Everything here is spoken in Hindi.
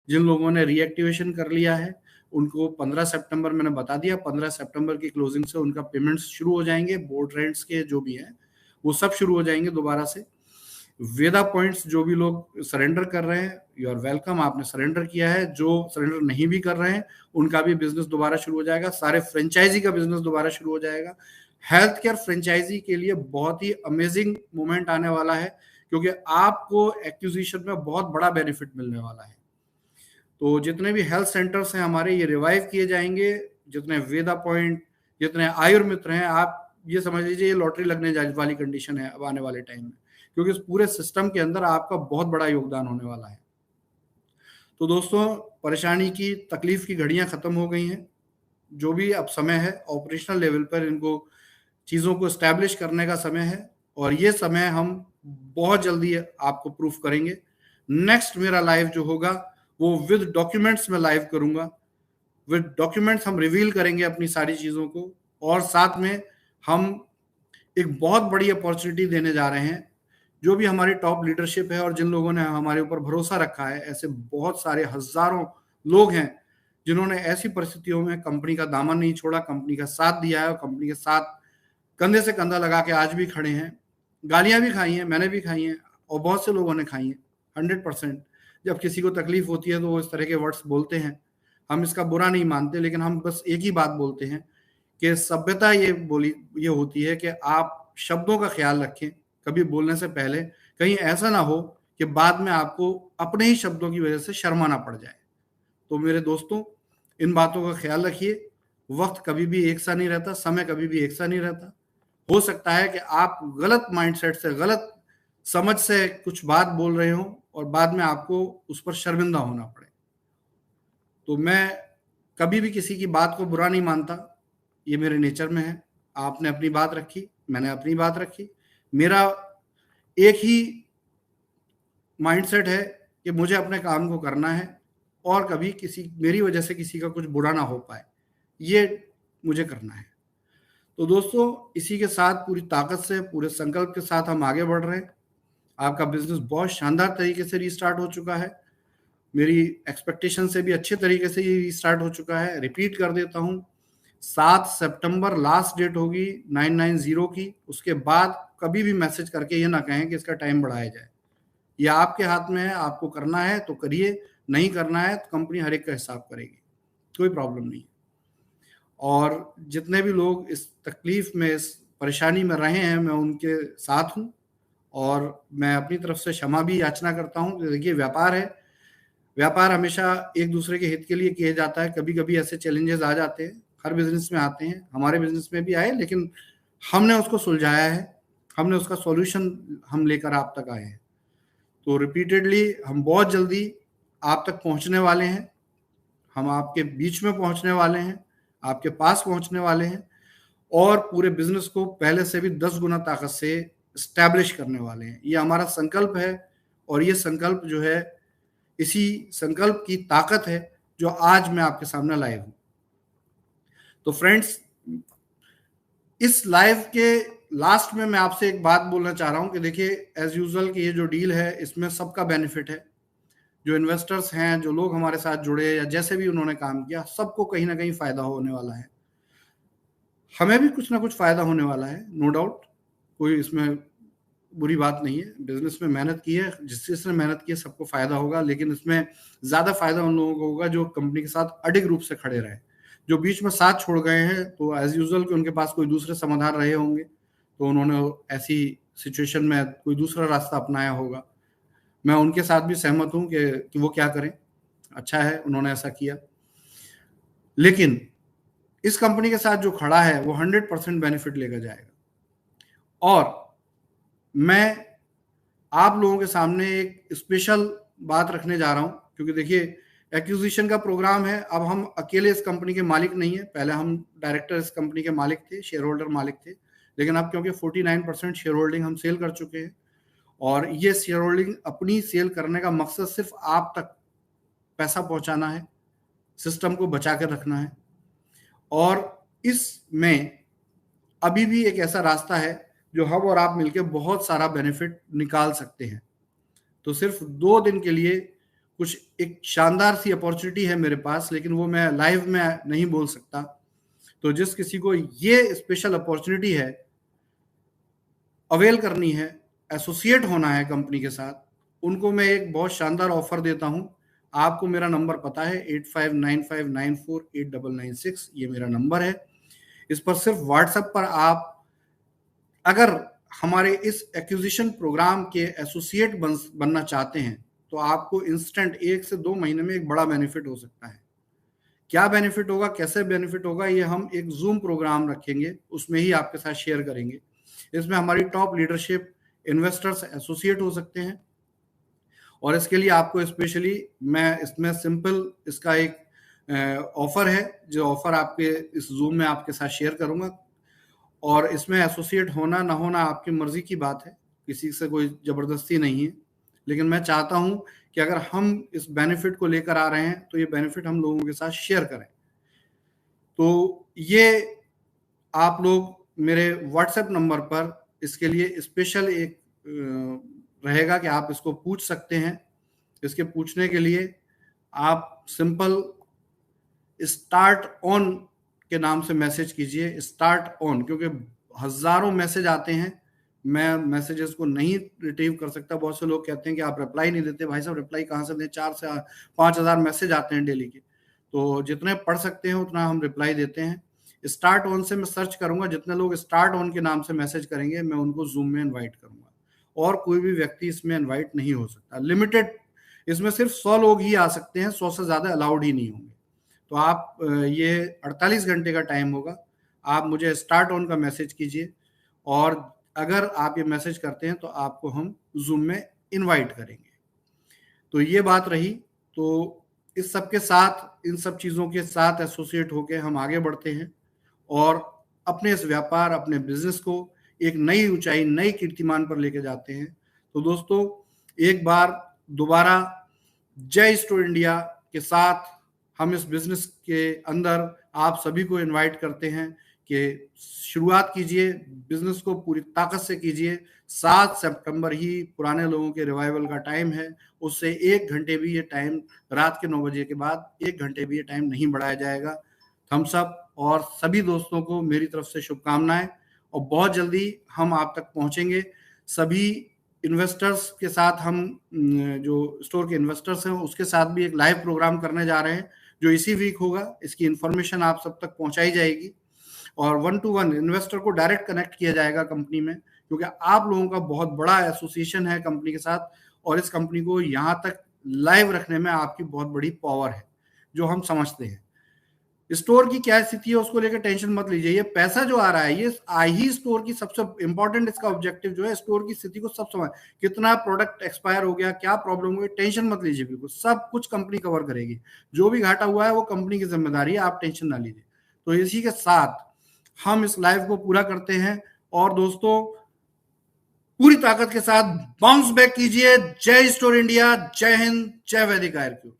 जिन लोगों ने रीएक्टिवेशन कर लिया है उनको 15 सितंबर मैंने बता दिया, 15 सितंबर की क्लोजिंग से उनका पेमेंट्स शुरू हो जाएंगे, बोर्ड रेंट्स के जो भी हैं वो सब शुरू हो जाएंगे दोबारा से। वेदा पॉइंट्स जो भी लोग सरेंडर कर रहे हैं, यू आर वेलकम, आपने सरेंडर किया है। जो सरेंडर नहीं भी कर रहे हैं उनका भी बिजनेस दोबारा शुरू हो जाएगा, सारे फ्रेंचाइजी का बिजनेस दोबारा शुरू हो जाएगा। हेल्थ केयर फ्रेंचाइजी के लिए बहुत ही अमेजिंग मोमेंट आने वाला है, क्योंकि आपको एक्विजिशन में बहुत बड़ा बेनिफिट मिलने वाला है। तो जितने भी हेल्थ सेंटर्स हैं हमारे, ये रिवाइव किए जाएंगे। जितने वेदा पॉइंट, जितने आयुर्मित्र हैं, आप ये समझ लीजिए ये लॉटरी लगने वाली कंडीशन है अब आने वाले टाइम में, क्योंकि इस पूरे सिस्टम के अंदर आपका बहुत बड़ा योगदान होने वाला है। तो दोस्तों, परेशानी की, तकलीफ की घड़ियां खत्म हो गई हैं। जो भी अब समय है ऑपरेशनल लेवल पर इनको चीज़ों को एस्टैब्लिश करने का समय है, और ये समय हम बहुत जल्दी आपको प्रूफ करेंगे। नेक्स्ट मेरा लाइव जो होगा वो विद डॉक्यूमेंट्स में लाइव करूंगा। विद डॉक्यूमेंट्स हम रिवील करेंगे अपनी सारी चीज़ों को, और साथ में हम एक बहुत बड़ी अपॉर्चुनिटी देने जा रहे हैं। जो भी हमारी टॉप लीडरशिप है और जिन लोगों ने हमारे ऊपर भरोसा रखा है, ऐसे बहुत सारे हजारों लोग हैं जिन्होंने ऐसी परिस्थितियों में कंपनी का दामन नहीं छोड़ा, कंपनी का साथ दिया है और कंपनी के साथ कंधे से कंधा लगा के आज भी खड़े हैं। गालियां भी खाई हैं, मैंने भी खाई हैं, और बहुत से लोगों ने खाई हैं। 100% जब किसी को तकलीफ होती है तो वो इस तरह के वर्ड्स बोलते हैं। हम इसका बुरा नहीं मानते, लेकिन हम बस एक ही बात बोलते हैं कि सभ्यता ये होती है कि आप शब्दों का ख्याल रखें कभी बोलने से पहले, कहीं ऐसा ना हो कि बाद में आपको अपने ही शब्दों की वजह से शर्माना पड़ जाए। तो मेरे दोस्तों, इन बातों का ख्याल रखिए। वक्त कभी भी एक सा नहीं रहता, समय कभी भी एक सा नहीं रहता। हो सकता है कि आप गलत माइंडसेट से, गलत समझ से कुछ बात बोल रहे हो और बाद में आपको उस पर शर्मिंदा होना पड़े। तो मैं कभी भी किसी की बात को बुरा नहीं मानता, ये मेरे नेचर में है। आपने अपनी बात रखी, मैंने अपनी बात रखी। मेरा एक ही माइंडसेट है कि मुझे अपने काम को करना है और कभी किसी मेरी वजह से किसी का कुछ बुरा ना हो पाए, ये मुझे करना है। तो दोस्तों, इसी के साथ पूरी ताकत से, पूरे संकल्प के साथ हम आगे बढ़ रहे हैं। आपका बिजनेस बहुत शानदार तरीके से रीस्टार्ट हो चुका है, मेरी एक्सपेक्टेशन से भी अच्छे तरीके से ये रीस्टार्ट हो चुका है। रिपीट कर देता हूँ, 7 सितंबर लास्ट डेट होगी 990 की। उसके बाद कभी भी मैसेज करके ये ना कहें कि इसका टाइम बढ़ाया जाए। ये आपके हाथ में है, आपको करना है तो करिए, नहीं करना है तो कंपनी हर एक का हिसाब करेगी, कोई प्रॉब्लम नहीं। और जितने भी लोग इस तकलीफ में, इस परेशानी में रहे हैं, मैं उनके साथ हूँ, और मैं अपनी तरफ से क्षमा भी याचना करता हूँ। देखिए, व्यापार है, व्यापार हमेशा एक दूसरे के हित के लिए किया जाता है। कभी कभी ऐसे चैलेंजेस आ जाते हैं, हर बिजनेस में आते हैं, हमारे बिजनेस में भी आए, लेकिन हमने उसको सुलझाया है, हमने उसका सॉल्यूशन हम लेकर आप तक आए हैं। तो रिपीटेडली हम बहुत जल्दी आप तक पहुंचने वाले हैं, हम आपके बीच में पहुंचने वाले हैं, आपके पास पहुंचने वाले हैं, और पूरे बिजनेस को पहले से भी 10 गुना ताकत से स्टैब्लिश करने वाले हैं। ये हमारा संकल्प है, और ये संकल्प जो है, इसी संकल्प की ताकत है जो आज मैं आपके सामने लाइव हूं। तो फ्रेंड्स, इस लाइव के लास्ट में मैं आपसे एक बात बोलना चाह रहा हूं कि देखिए, एज यूजुअल कि ये जो डील है इसमें सबका बेनिफिट है। जो इन्वेस्टर्स हैं, जो लोग हमारे साथ जुड़े या जैसे भी उन्होंने काम किया, सबको कहीं ना कहीं फायदा होने वाला है। हमें भी कुछ ना कुछ फायदा होने वाला है, नो डाउट, कोई इसमें बुरी बात नहीं है। बिजनेस में मेहनत की है, जिसने मेहनत की है सबको फायदा होगा, लेकिन इसमें ज्यादा फायदा उन लोगों को होगा जो कंपनी के साथ अडिग रूप से खड़े रहे। जो बीच में साथ छोड़ गए हैं, तो एज यूजुअल कि उनके पास कोई दूसरे समाधान रहे होंगे, तो उन्होंने ऐसी सिचुएशन में कोई दूसरा रास्ता अपनाया होगा। मैं उनके साथ भी सहमत हूं कि वो क्या करें, अच्छा है उन्होंने ऐसा किया। लेकिन इस कंपनी के साथ जो खड़ा है वो 100% बेनिफिट लेकर जाएगा। और मैं आप लोगों के सामने एक स्पेशल बात रखने जा रहा हूं, क्योंकि देखिए, एक्विजिशन का प्रोग्राम है। अब हम अकेले इस कंपनी के मालिक नहीं है, पहले हम डायरेक्टर इस कंपनी के मालिक थे, शेयर होल्डर मालिक थे, लेकिन अब क्योंकि 49% शेयर होल्डिंग हम सेल कर चुके हैं, और ये शेयर होल्डिंग अपनी सेल करने का मकसद सिर्फ आप तक पैसा पहुंचाना है, सिस्टम को बचा कर रखना है। और इसमें अभी भी एक ऐसा रास्ता है जो हम और आप मिलकर बहुत सारा बेनिफिट निकाल सकते हैं। तो सिर्फ 2 दिन के लिए कुछ एक शानदार सी अपॉर्चुनिटी है मेरे पास, लेकिन वो मैं लाइव में नहीं बोल सकता। तो जिस किसी को ये स्पेशल अपॉर्चुनिटी है, अवेल करनी है, एसोसिएट होना है कंपनी के साथ, उनको मैं एक बहुत शानदार ऑफर देता हूं। आपको मेरा नंबर पता है 8595948996, ये मेरा नंबर है। इस पर सिर्फ व्हाट्सएप पर आप अगर हमारे इस एक्विजिशन प्रोग्राम के एसोसिएट बनना चाहते हैं तो आपको इंस्टेंट 1 से 2 महीने में एक बड़ा बेनिफिट हो सकता है। क्या बेनिफिट होगा, कैसे बेनिफिट होगा, ये हम एक जूम प्रोग्राम रखेंगे, उसमें ही आपके साथ शेयर करेंगे। इसमें हमारी टॉप लीडरशिप, इन्वेस्टर्स एसोसिएट हो सकते हैं। और इसके लिए आपको स्पेशली मैं इसमें सिंपल इसका एक ऑफर है, जो ऑफर आपके इस जूम में आपके साथ शेयर करूंगा। और इसमें एसोसिएट होना ना होना आपकी मर्जी की बात है, किसी से कोई जबरदस्ती नहीं है। लेकिन मैं चाहता हूं कि अगर हम इस बेनिफिट को लेकर आ रहे हैं तो ये बेनिफिट हम लोगों के साथ शेयर करें। तो ये आप लोग मेरे व्हाट्सएप नंबर पर इसके लिए स्पेशल एक रहेगा कि आप इसको पूछ सकते हैं। इसके पूछने के लिए आप सिंपल स्टार्ट ऑन के नाम से मैसेज कीजिए, स्टार्ट ऑन, क्योंकि हजारों मैसेज आते हैं, मैं मैसेजेस को नहीं रिट्रीव कर सकता। बहुत से लोग कहते हैं कि आप रिप्लाई नहीं देते। भाई साहब, रिप्लाई कहाँ से दें? 4 से 5 हजार मैसेज आते हैं डेली के, तो जितने पढ़ सकते हैं उतना हम रिप्लाई देते हैं। स्टार्ट ऑन से मैं सर्च करूंगा, जितने लोग स्टार्ट ऑन के नाम से मैसेज करेंगे मैं उनको जूम में इन्वाइट करूंगा, और कोई भी व्यक्ति इसमें इन्वाइट नहीं हो सकता। लिमिटेड, इसमें सिर्फ 100 लोग ही आ सकते हैं, 100 से ज्यादा अलाउड ही नहीं होंगे। तो आप ये 48 घंटे का टाइम होगा, आप मुझे स्टार्ट ऑन का मैसेज कीजिए, और अगर आप ये मैसेज करते हैं तो आपको हम जूम में इनवाइट करेंगे। तो ये बात रही। तो इस सब के साथ, इन सब चीज़ों के साथ एसोसिएट होकर हम आगे बढ़ते हैं और अपने इस व्यापार, अपने बिजनेस को एक नई ऊंचाई, नई कीर्तिमान पर लेके जाते हैं। तो दोस्तों, एक बार दोबारा जय स्टोर इंडिया के साथ हम इस बिजनेस के अंदर आप सभी को इनवाइट करते हैं कि शुरुआत कीजिए, बिजनेस को पूरी ताकत से कीजिए। 7 सितंबर ही पुराने लोगों के रिवाइवल का टाइम है, उससे 1 घंटे भी ये टाइम, रात के 9 बजे के बाद 1 घंटे भी ये टाइम नहीं बढ़ाया जाएगा। थम्स अप, और सभी दोस्तों को मेरी तरफ से शुभकामनाएं, और बहुत जल्दी हम आप तक पहुंचेंगे। सभी इन्वेस्टर्स के साथ हम, जो स्टोर के इन्वेस्टर्स हैं उसके साथ भी एक लाइव प्रोग्राम करने जा रहे हैं, जो इसी वीक होगा। इसकी इंफॉर्मेशन आप सब तक पहुंचाई जाएगी, और 1-to-1 इन्वेस्टर को डायरेक्ट कनेक्ट किया जाएगा कंपनी में, क्योंकि आप लोगों का बहुत बड़ा एसोसिएशन है कंपनी के साथ, और इस कंपनी को यहाँ तक लाइव रखने में आपकी बहुत बड़ी पावर है, जो हम समझते हैं। स्टोर की क्या स्थिति है उसको लेकर टेंशन मत लीजिए। ये पैसा जो आ रहा है, ये ही स्टोर की सबसे इंपॉर्टेंट, इसका ऑब्जेक्टिव जो है स्टोर की स्थिति को सब समझ, कितना प्रोडक्ट एक्सपायर हो गया, क्या प्रॉब्लम हुई, टेंशन मत लीजिए। बिल्कुल सब कुछ कंपनी कवर करेगी। जो भी घाटा हुआ है वो कंपनी की जिम्मेदारी है, आप टेंशन ना लीजिए। तो इसी के साथ हम इस लाइव को पूरा करते हैं, और दोस्तों पूरी ताकत के साथ बाउंस बैक कीजिए। जय स्टोर इंडिया, जय हिंद, जय वैदिक आयुर्वेद।